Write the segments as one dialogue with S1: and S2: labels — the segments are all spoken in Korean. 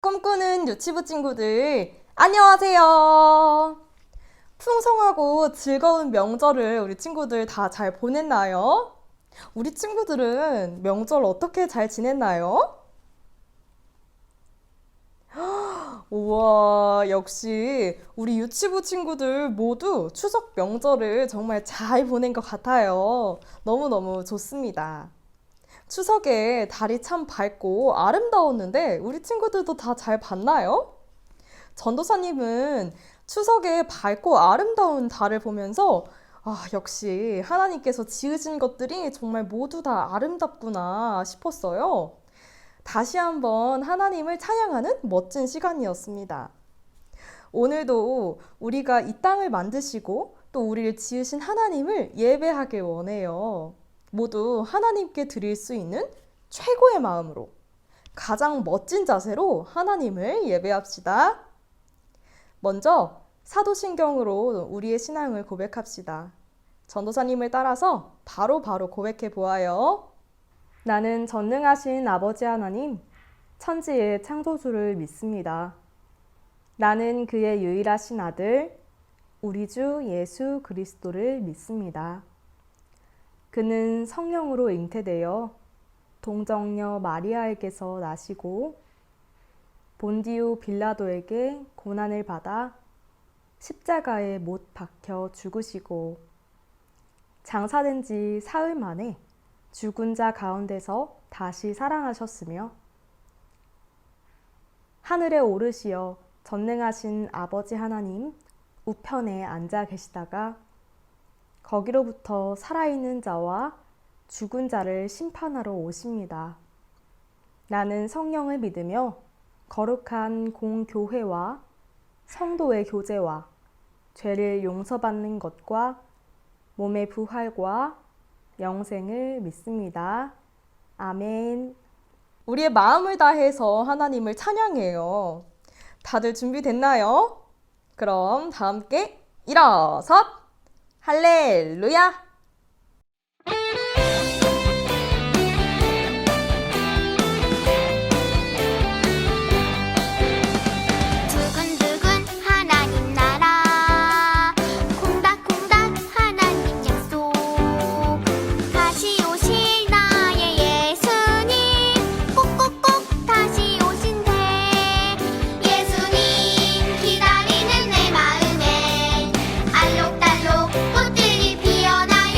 S1: 꿈꾸는 유치부 친구들, 안녕하세요. 풍성하고 즐거운 명절을 우리 친구들 다 잘 보냈나요? 우리 친구들은 명절 어떻게 잘 지냈나요? 우와, 역시 우리 유치부 친구들 모두 추석 명절을 정말 잘 보낸 것 같아요. 너무너무 좋습니다. 추석에 달이 참 밝고 아름다웠는데 우리 친구들도 다 잘 봤나요? 전도사님은 추석에 밝고 아름다운 달을 보면서 역시 하나님께서 지으신 것들이 정말 모두 다 아름답구나 싶었어요. 다시 한번 하나님을 찬양하는 멋진 시간이었습니다. 오늘도 우리가 이 땅을 만드시고 또 우리를 지으신 하나님을 예배하길 원해요. 모두 하나님께 드릴 수 있는 최고의 마음으로 가장 멋진 자세로 하나님을 예배합시다. 먼저 사도신경으로 우리의 신앙을 고백합시다. 전도사님을 따라서 바로 고백해 보아요. 나는 전능하신 아버지 하나님, 천지의 창조주를 믿습니다. 나는 그의 유일하신 아들, 우리 주 예수 그리스도를 믿습니다. 그는 성령으로 잉태되어 동정녀 마리아에게서 나시고 본디오 빌라도에게 고난을 받아 십자가에 못 박혀 죽으시고 장사된 지 사흘 만에 죽은 자 가운데서 다시 살아나셨으며 하늘에 오르시어 전능하신 아버지 하나님 우편에 앉아 계시다가 거기로부터 살아있는 자와 죽은 자를 심판하러 오십니다. 나는 성령을 믿으며 거룩한 공교회와 성도의 교제와 죄를 용서받는 것과 몸의 부활과 영생을 믿습니다. 아멘. 우리의 마음을 다해서 하나님을 찬양해요. 다들 준비됐나요? 그럼 다 함께 일어서 할렐루야!
S2: 두근두근 하나님 나라 콩닥콩닥 하나님 약속 다시 오실 나의 예수님 꼭꼭꼭 다시 오신대 예수님 기다리는 내 마음에 알록달록 꽃들이 피어나요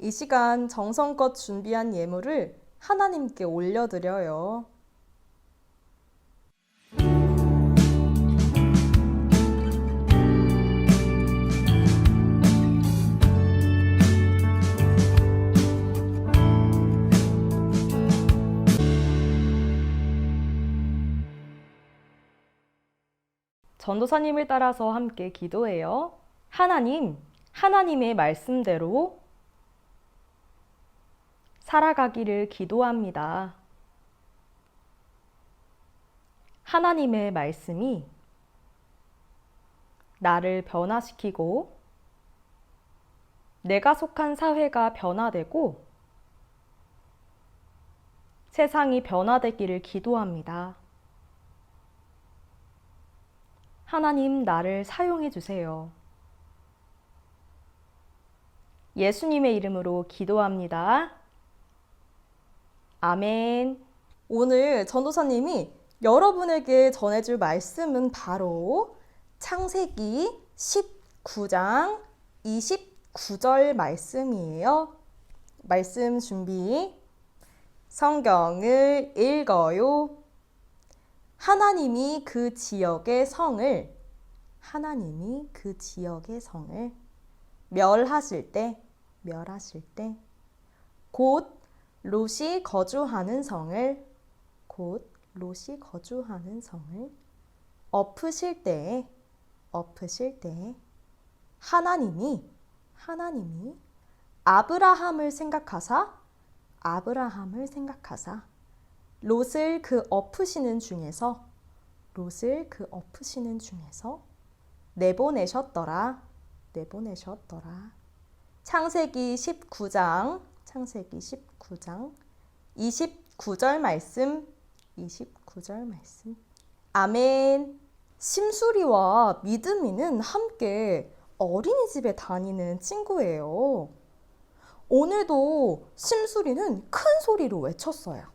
S1: 이 시간 정성껏 준비한 예물을 하나님께 올려드려요. 전도사님을 따라서 함께 기도해요. 하나님, 하나님의 말씀대로 살아가기를 기도합니다. 하나님의 말씀이 나를 변화시키고 내가 속한 사회가 변화되고 세상이 변화되기를 기도합니다. 하나님, 나를 사용해 주세요. 예수님의 이름으로 기도합니다. 아멘. 오늘 전도사님이 여러분에게 전해줄 말씀은 바로 창세기 19장 29절 말씀이에요. 말씀 준비. 성경을 읽어요. 하나님이 그 지역의 성을 멸하실 때 곧 롯이 거주하는 성을 엎으실 때에 하나님이 아브라함을 생각하사 롯을 그 엎으시는 중에서 내보내셨더라. 창세기 19장 29절 말씀. 아멘. 심수리와 믿음이는 함께 어린이집에 다니는 친구예요. 오늘도 심수리는 큰 소리로 외쳤어요.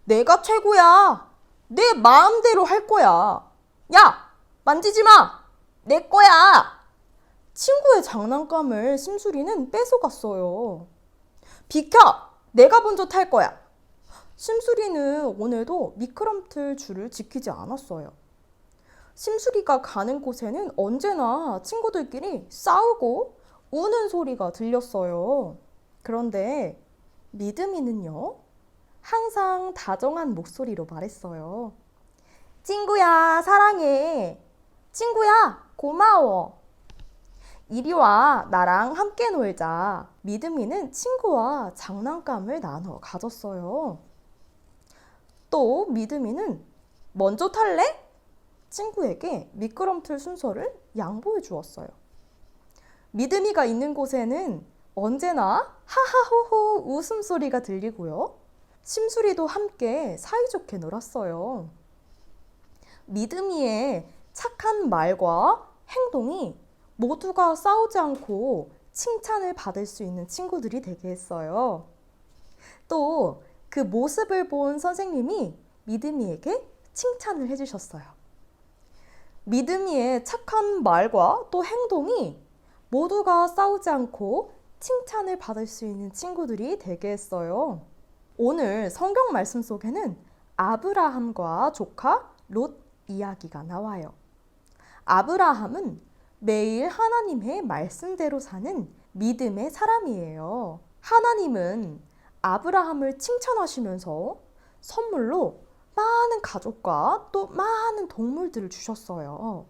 S1: 내가 최고야. 내 마음대로 할 거야. 야, 만지지 마. 내 거야. 친구의 장난감을 심수리는 뺏어갔어요. 비켜. 내가 먼저 탈 거야. 심수리는 오늘도 미끄럼틀 줄을 지키지 않았어요. 심수리가 가는 곳에는 언제나 친구들끼리 싸우고 우는 소리가 들렸어요. 그런데 믿음이는요, 항상 다정한 목소리로 말했어요. 친구야, 사랑해. 친구야, 고마워. 이리 와, 나랑 함께 놀자. 믿음이는 친구와 장난감을 나눠 가졌어요. 또 믿음이는 먼저 탈래? 친구에게 미끄럼틀 순서를 양보해 주었어요. 믿음이가 있는 곳에는 언제나 하하호호 웃음소리가 들리고요. 심수리도 함께 사이좋게 놀았어요. 믿음이의 착한 말과 행동이 모두가 싸우지 않고 칭찬을 받을 수 있는 친구들이 되게 했어요. 또 그 모습을 본 선생님이 믿음이에게 칭찬을 해주셨어요. 믿음이의 착한 말과 또 행동이 모두가 싸우지 않고 칭찬을 받을 수 있는 친구들이 되게 했어요. 오늘 성경 말씀 속에는 아브라함과 조카 롯 이야기가 나와요. 아브라함은 매일 하나님의 말씀대로 사는 믿음의 사람이에요. 하나님은 아브라함을 칭찬하시면서 선물로 많은 가족과 또 많은 동물들을 주셨어요.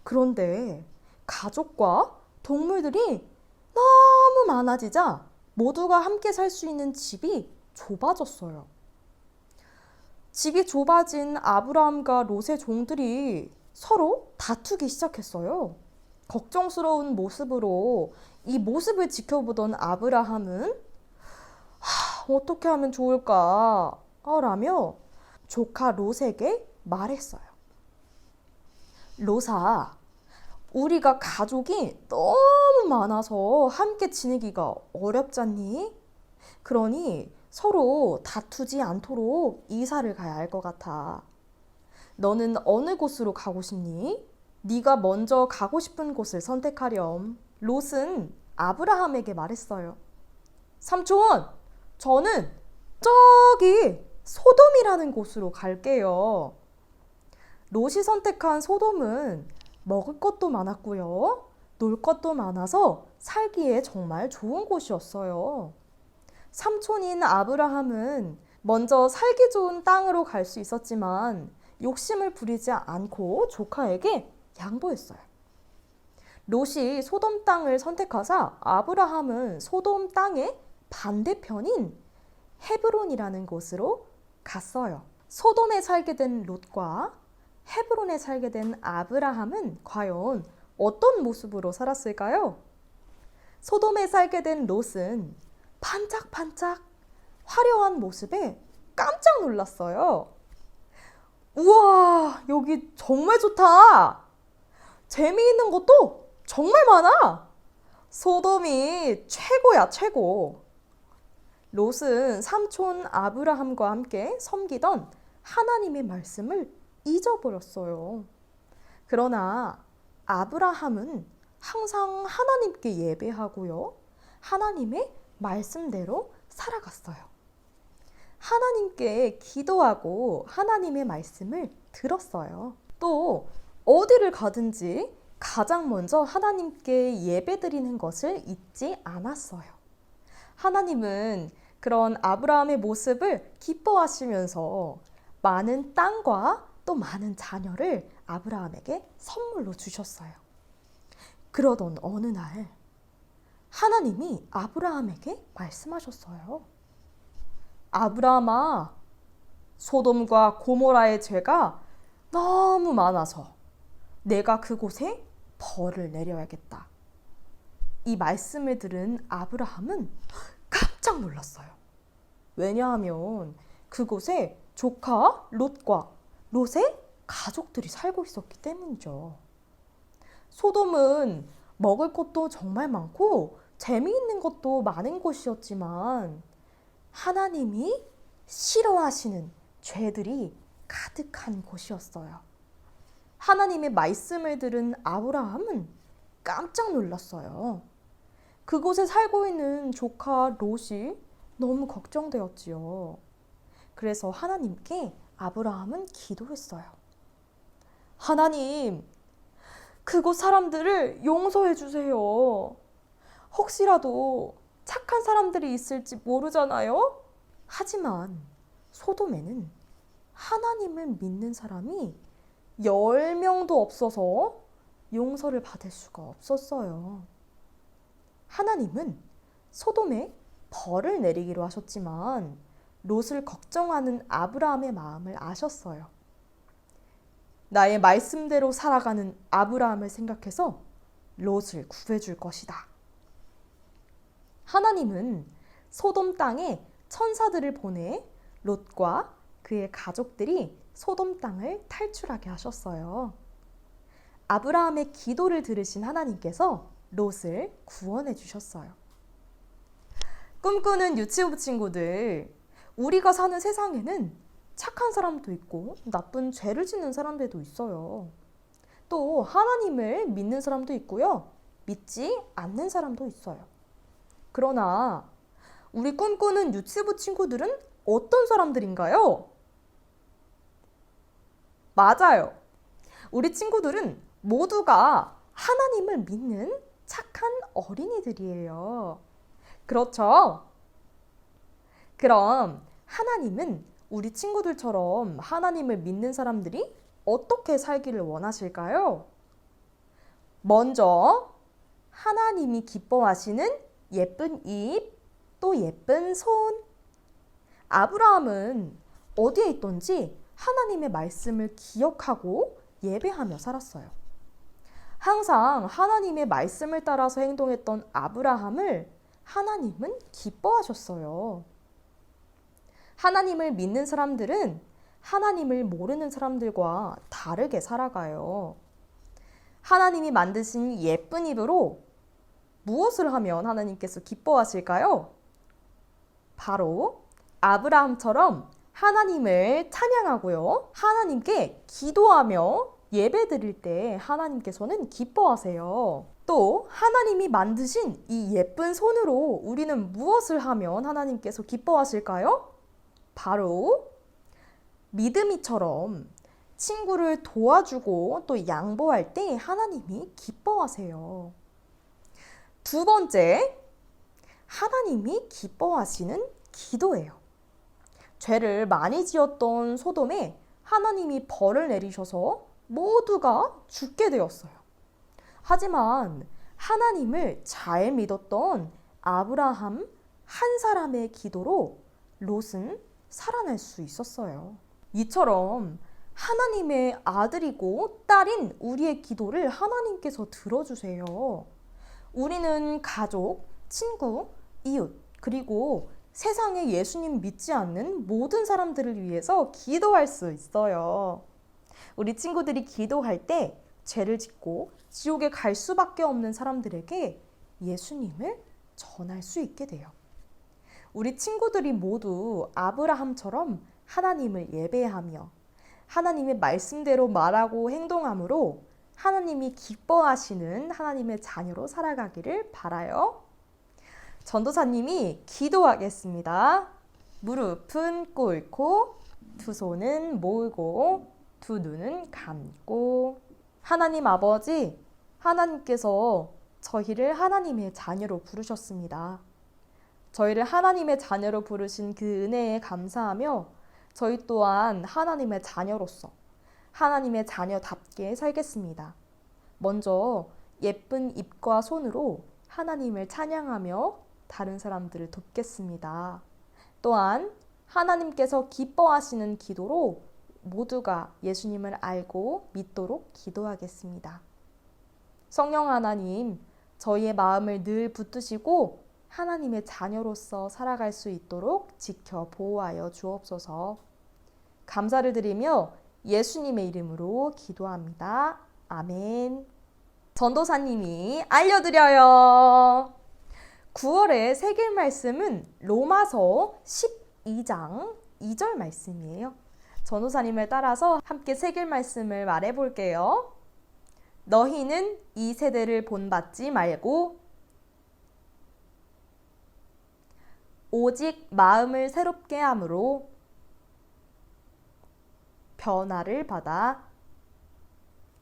S1: 그런데 가족과 동물들이 너무 많아지자 모두가 함께 살 수 있는 집이 좁아졌어요. 집이 좁아진 아브라함과 롯의 종들이 서로 다투기 시작했어요. 걱정스러운 모습으로 이 모습을 지켜보던 아브라함은 어떻게 하면 좋을까? 라며 조카 롯에게 말했어요. 롯아, 우리가 가족이 너무 많아서 함께 지내기가 어렵잖니? 그러니 서로 다투지 않도록 이사를 가야 할 것 같아. 너는 어느 곳으로 가고 싶니? 네가 먼저 가고 싶은 곳을 선택하렴. 롯은 아브라함에게 말했어요. 삼촌, 저는 저기 소돔이라는 곳으로 갈게요. 롯이 선택한 소돔은 먹을 것도 많았고요. 놀 것도 많아서 살기에 정말 좋은 곳이었어요. 삼촌인 아브라함은 먼저 살기 좋은 땅으로 갈 수 있었지만 욕심을 부리지 않고 조카에게 양보했어요. 롯이 소돔 땅을 선택하자 아브라함은 소돔 땅의 반대편인 헤브론이라는 곳으로 갔어요. 소돔에 살게 된 롯과 헤브론에 살게 된 아브라함은 과연 어떤 모습으로 살았을까요? 소돔에 살게 된 롯은 반짝반짝 화려한 모습에 깜짝 놀랐어요. 우와, 여기 정말 좋다. 재미있는 것도 정말 많아. 소돔이 최고야, 최고. 롯은 삼촌 아브라함과 함께 섬기던 하나님의 말씀을 잊어버렸어요. 그러나 아브라함은 항상 하나님께 예배하고요. 하나님의 말씀대로 살아갔어요. 하나님께 기도하고 하나님의 말씀을 들었어요. 또 어디를 가든지 가장 먼저 하나님께 예배드리는 것을 잊지 않았어요. 하나님은 그런 아브라함의 모습을 기뻐하시면서 많은 땅과 또 많은 자녀를 아브라함에게 선물로 주셨어요. 그러던 어느 날 하나님이 아브라함에게 말씀하셨어요. 아브라함아, 소돔과 고모라의 죄가 너무 많아서 내가 그곳에 벌을 내려야겠다. 이 말씀을 들은 아브라함은 깜짝 놀랐어요. 왜냐하면 그곳에 조카 롯과 롯의 가족들이 살고 있었기 때문이죠. 소돔은 먹을 것도 정말 많고 재미있는 것도 많은 곳이었지만 하나님이 싫어하시는 죄들이 가득한 곳이었어요. 하나님의 말씀을 들은 아브라함은 깜짝 놀랐어요. 그곳에 살고 있는 조카 롯이 너무 걱정되었지요. 그래서 하나님께 아브라함은 기도했어요. 하나님, 그곳 사람들을 용서해 주세요. 혹시라도 착한 사람들이 있을지 모르잖아요. 하지만 소돔에는 하나님을 믿는 사람이 10명도 없어서 용서를 받을 수가 없었어요. 하나님은 소돔에 벌을 내리기로 하셨지만 롯을 걱정하는 아브라함의 마음을 아셨어요. 나의 말씀대로 살아가는 아브라함을 생각해서 롯을 구해줄 것이다. 하나님은 소돔 땅에 천사들을 보내 롯과 그의 가족들이 소돔 땅을 탈출하게 하셨어요. 아브라함의 기도를 들으신 하나님께서 롯을 구원해 주셨어요. 꿈꾸는 유치부 친구들, 우리가 사는 세상에는 착한 사람도 있고 나쁜 죄를 짓는 사람들도 있어요. 또 하나님을 믿는 사람도 있고요. 믿지 않는 사람도 있어요. 그러나 우리 꿈꾸는 유치부 친구들은 어떤 사람들인가요? 맞아요. 우리 친구들은 모두가 하나님을 믿는 착한 어린이들이에요. 그렇죠? 그럼 하나님은 우리 친구들처럼 하나님을 믿는 사람들이 어떻게 살기를 원하실까요? 먼저 하나님이 기뻐하시는 예쁜 입, 또 예쁜 손. 아브라함은 어디에 있던지 하나님의 말씀을 기억하고 예배하며 살았어요. 항상 하나님의 말씀을 따라서 행동했던 아브라함을 하나님은 기뻐하셨어요. 하나님을 믿는 사람들은 하나님을 모르는 사람들과 다르게 살아가요. 하나님이 만드신 예쁜 입으로 무엇을 하면 하나님께서 기뻐하실까요? 바로 아브라함처럼 하나님을 찬양하고요. 하나님께 기도하며 예배 드릴 때 하나님께서는 기뻐하세요. 또 하나님이 만드신 이 예쁜 손으로 우리는 무엇을 하면 하나님께서 기뻐하실까요? 바로 믿음이처럼 친구를 도와주고 또 양보할 때 하나님이 기뻐하세요. 두 번째, 하나님이 기뻐하시는 기도예요. 죄를 많이 지었던 소돔에 하나님이 벌을 내리셔서 모두가 죽게 되었어요. 하지만 하나님을 잘 믿었던 아브라함 한 사람의 기도로 롯은 살아날 수 있었어요. 이처럼 하나님의 아들이고 딸인 우리의 기도를 하나님께서 들어주세요. 우리는 가족, 친구, 이웃, 그리고 세상에 예수님 믿지 않는 모든 사람들을 위해서 기도할 수 있어요. 우리 친구들이 기도할 때 죄를 짓고 지옥에 갈 수밖에 없는 사람들에게 예수님을 전할 수 있게 돼요. 우리 친구들이 모두 아브라함처럼 하나님을 예배하며 하나님의 말씀대로 말하고 행동함으로 하나님이 기뻐하시는 하나님의 자녀로 살아가기를 바라요. 전도사님이 기도하겠습니다. 무릎은 꿇고 두 손은 모으고 두 눈은 감고. 하나님 아버지, 하나님께서 저희를 하나님의 자녀로 부르셨습니다. 저희를 하나님의 자녀로 부르신 그 은혜에 감사하며 저희 또한 하나님의 자녀로서 하나님의 자녀답게 살겠습니다. 먼저 예쁜 입과 손으로 하나님을 찬양하며 다른 사람들을 돕겠습니다. 또한 하나님께서 기뻐하시는 기도로 모두가 예수님을 알고 믿도록 기도하겠습니다. 성령 하나님, 저희의 마음을 늘 붙드시고 하나님의 자녀로서 살아갈 수 있도록 지켜 보호하여 주옵소서. 감사를 드리며 예수님의 이름으로 기도합니다. 아멘. 전도사님이 알려드려요. 9월의 새길 말씀은 로마서 12장 2절 말씀이에요. 전도사님을 따라서 함께 새길 말씀을 말해볼게요. 너희는 이 세대를 본받지 말고 오직 마음을 새롭게 함으로 변화를 받아.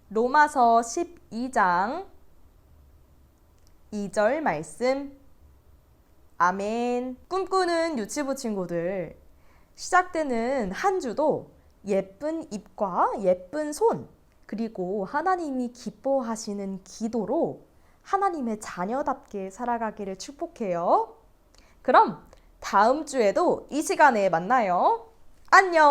S1: 로마서 12장 2절 말씀. 아멘. 꿈꾸는 유치부 친구들, 시작되는 한 주도 예쁜 입과 예쁜 손, 그리고 하나님이 기뻐하시는 기도로 하나님의 자녀답게 살아가기를 축복해요. 그럼 다음 주에도 이 시간에 만나요. 안녕.